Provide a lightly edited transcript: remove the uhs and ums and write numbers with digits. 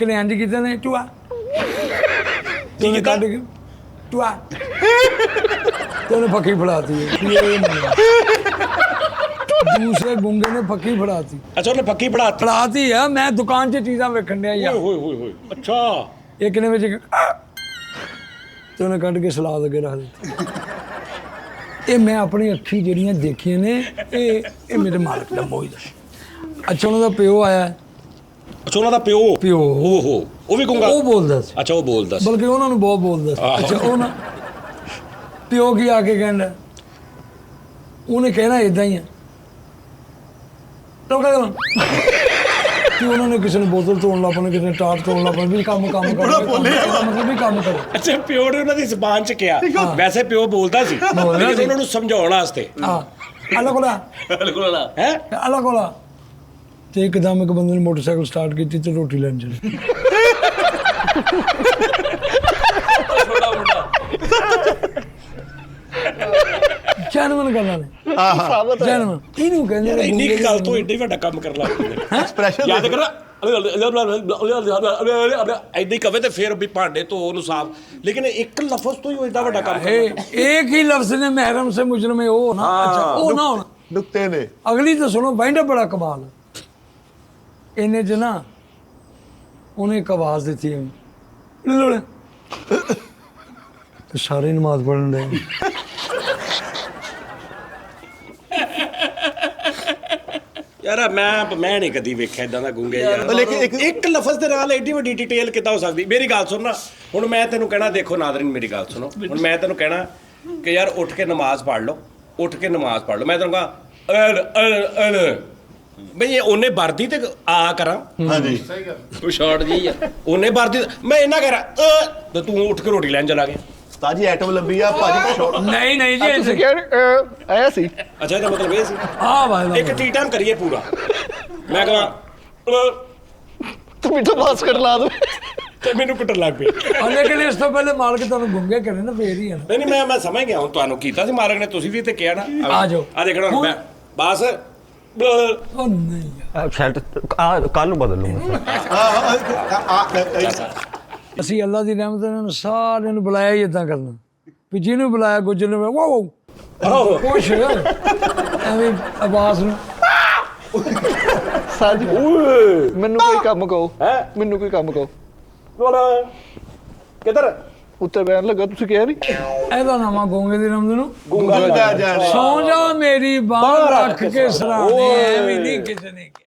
ਕਿਨੇ ਇੰਜ ਕੀਤਾ ਨੇ ਟੂਆ ਤੇ ਉਹਨੇ ਕੱਢ ਕੇ ਟੂਆ ਤੇ ਉਹਨੇ ਫੱਕੀ ਫੜਾਤੀ ਦੂਸਰੇ ਗੁੰਗੇ ਨੇ ਫੱਕੀ ਫੜਾਤੀ। ਅੱਛਾ ਉਹਨੇ ਪੱਕੀ ਫੜਾਤੀ ਆ। ਮੈਂ ਦੁਕਾਨ 'ਚ ਚੀਜ਼ਾਂ ਵੇਖਣ ਡਿਆ ਯਾਰ। ਹੋਏ ਅੱਛਾ ਇੱਕ ਨੇ ਵਿੱਚ ਤੇ ਉਹਨੇ ਕੱਢ ਕੇ ਸਲਾਦ ਅੱਗੇ ਰੱਖ ਦਿੱਤੀ। ਇਹ ਮੈਂ ਆਪਣੀ ਅੱਖੀ ਜਿਹੜੀਆਂ ਦੇਖੀਆਂ ਨੇ ਇਹ ਮੇਰੇ ਮਾਲਕ ਦਾ ਮੋਹ ਦਾ। ਅੱਛਾ ਉਹਨਾਂ ਦਾ ਪਿਓ ਆਇਆ। ਅੱਛਾ ਉਹਨਾਂ ਦਾ ਪਿਓ ਓਹੋ ਉਹ ਵੀ ਗੁੰਗਾ ਉਹ ਬੋਲਦਾ ਸੀ। ਅੱਛਾ ਉਹ ਬੋਲਦਾ ਸੀ ਬਲਕਿ ਉਹਨਾਂ ਨੂੰ ਬਹੁਤ ਬੋਲਦਾ ਸੀ। ਅੱਛਾ ਉਹ ਨਾ ਪਿਓ ਕੀ ਆ ਕੇ ਕਹਿੰਦਾ ਉਹਨੇ ਕਹਿਣਾ ਇਦਾਂ ਹੀ ਆ ਲੋਕਾਂ ਕਿ ਉਹਨਾਂ ਨੇ ਕਿਸੇ ਨੇ ਬੋਤਲ ਤੋੜਨ ਲੱਗ ਪਏ, ਕਿਸੇ ਨੇ ਟਾਟ ਤੋੜਨ ਲੱਗ ਪਏ ਵੀ ਕੰਮ ਕਰੋ ਮਤਲਬ ਵੀ ਕੰਮ ਕਰੋ। ਅੱਛਾ ਪਿਓ ਨੇ ਉਹਨਾਂ ਦੀ ਜ਼ਬਾਨ 'ਚ ਕਿਹਾ ਵੈਸੇ ਪਿਓ ਬੋਲਦਾ ਸੀ ਲੇਕਿਨ ਉਹਨਾਂ ਨੂੰ ਸਮਝਾਉਣ ਵਾਸਤੇ ਹਾਂ ਅੱਲਾ ਕੋਲਾ ਹੈ ਅੱਲਾ ਕੋਲਾ। ਤੇ ਇੱਕਦਮ ਇੱਕ ਬੰਦੇ ਨੇ ਮੋਟਰਸਾਈਕਲ ਸਟਾਰਟ ਕੀਤੀ ਤੇ ਰੋਟੀ ਲੈਣ ਚਲੇ। ਜਨਮਨ ਕਰਨਾ ਨੇ ਜਨਮਨ ਇਹਨੂੰ ਕਹਿੰਦੇ ਨੇ। ਇੰਨੀ ਗੱਲ ਤੋਂ ਏਡਾ ਹੀ ਵੱਡਾ ਕੰਮ ਕਰ ਲਾ ਐਕਸਪ੍ਰੈਸ਼ਨ ਯਾਦ ਕਰ ਏਦਾਂ ਹੀ ਕਵੇ ਤੇ ਫਿਰ ਵੀ ਭਾਂਡੇ ਧੋ ਉਹਨੂੰ ਸਾਫ ਲੇਕਿਨ ਇੱਕ ਲਫ਼ਜ਼ ਤੋਂ ਹੀ ਉਹ ਏਡਾ ਵੱਡਾ ਕੰਮ ਕਰ एक ही लफ्ज ने महरम से मुजरम है वो ना। अच्छा वो ना होना ਨੁਕਤੇ ਨੇ। अगली तो सुनो बैंडा बड़ा कमाल इन्हें च ना उन्हें एक आवाज दी तो सारे नमाज पढ़न लगे। ਯਾਰ ਮੈਂ ਨਹੀਂ ਕਦੀ ਵੇਖਿਆ ਇਦਾਂ ਦਾ ਗੁੰਗੇ ਯਾਰ ਲੇਕਿਨ ਇੱਕ ਲਫ਼ਜ਼ ਦੇ ਨਾਲ ਐਡੀ ਵੱਡੀ ਡਿਟੇਲ ਕਿੱਦਾਂ ਹੋ ਸਕਦੀ। ਮੇਰੀ ਗੱਲ ਸੁਣ ਨਾ ਹੁਣ ਮੈਂ ਤੈਨੂੰ ਕਹਿਣਾ ਦੇਖੋ ਨਾਜ਼ਰੀਨ ਮੇਰੀ ਗੱਲ ਸੁਣੋ ਹੁਣ ਮੈਂ ਤੈਨੂੰ ਕਹਿਣਾ ਕਿ ਯਾਰ ਉੱਠ ਕੇ ਨਮਾਜ਼ ਪੜ੍ਹ ਲਓ ਉੱਠ ਕੇ ਨਮਾਜ਼ ਪੜ੍ਹ ਲਓ ਮੈਂ ਤੈਨੂੰ ਕਹਾਂ ਬਈ ਇਹ ਉਹਨੇ ਵਰਦੀ ਤੇ ਆ ਕਰਾਂ ਹਾਂਜੀ ਤੂੰ ਸ਼ਾਰਟ ਜੀ ਆ ਉਹਨੇ ਵਰਦੀ ਮੈਂ ਇਹਨਾਂ ਕਰਾਂ ਤੇ ਤੂੰ ਉੱਠ ਕੇ ਰੋਟੀ ਲੈਣ ਚਲਾ ਗਿਆ। ਤਾਜੀ ਆਈਟਮ ਲੰਬੀ ਆ ਭਾਜੀ ਸ਼ੌਟ नहीं नहीं जी ਤੁਸੀਂ ਕਿਹਾ ਆਇਆ ਸੀ ਅੱਛਾ ਇਹਦਾ ਮਤਲਬ ਇਹ ਸੀ हाँ भाई ਇੱਕ ਟੀ ਟਾਈਮ ਕਰੀਏ ਪੂਰਾ ਮੈਂ ਕਹਾਂ ਤੂੰ ਮਿੱਠਾ ਪਾਸ ਕਰ ਲਾ ਦੋ ਤੇ ਮੈਨੂੰ ਕੁੱਟਣ ਲੱਗ ਪਈ। लेकिन इस तो पहले मालिक तुहानू गुंगे करे ना फेर ही है ना। ਨਹੀਂ ਮੈਂ ਸਮਝ ਗਿਆ ਹੁਣ ਤੁਹਾਨੂੰ ਕੀਤਾ ਸੀ ਮਾਲਕ ਨੇ ਤੁਸੀਂ ਵੀ ਤੇ ਕਿਹਾ ਨਾ ਆ ਜਾਓ। ਆ ਦੇਖਣਾ ਹੁਣ ਮੈਂ ਬਸ ओ नहीं ਸ਼ਰਟ ਕੱਲ ਨੂੰ ਬਦਲ ਲੂੰਗਾ। ਅਸੀਂ ਅੱਲਾ ਦੀ ਰਹਿਮਤ ਨਾਲ ਸਾਰਿਆਂ ਨੂੰ ਬੁਲਾਇਆ ਹੀ ਇਦਾਂ ਕਰਨਾ ਵੀ ਜਿਹਨੂੰ ਬੁਲਾਇਆ ਗੁੱਜਰ ਨੇ ਵਾਓ ਖੁਸ਼ ਐਵੇਂ ਆਵਾਜ਼ ਨੂੰ ਸਾਜੀ ਮੈਨੂੰ ਕੋਈ ਕੰਮ ਕਹੋ ਮੈਨੂੰ ਕੋਈ ਕੰਮ ਕਹੋ ਕਿੱਧਰ ਉੱਤੇ ਬੈਣ ਲੱਗਾ ਤੁਸੀਂ ਕਿਹਾ ਨਹੀਂ ਇਹਦਾ ਨਾਮ ਗੋਂਗੇ ਦੀ ਰਹਿਮਤ ਨੂੰ ਗੁੰਗਾ ਜਾਣੇ। ਸੌਂ ਜਾ ਮੇਰੀ ਬਾਂਹ ਰੱਖ ਕੇ ਸਰਾਣੇ ਐਵੇਂ ਨਹੀਂ ਕਿਸੇ ਨੇ ਕਿਹਾ।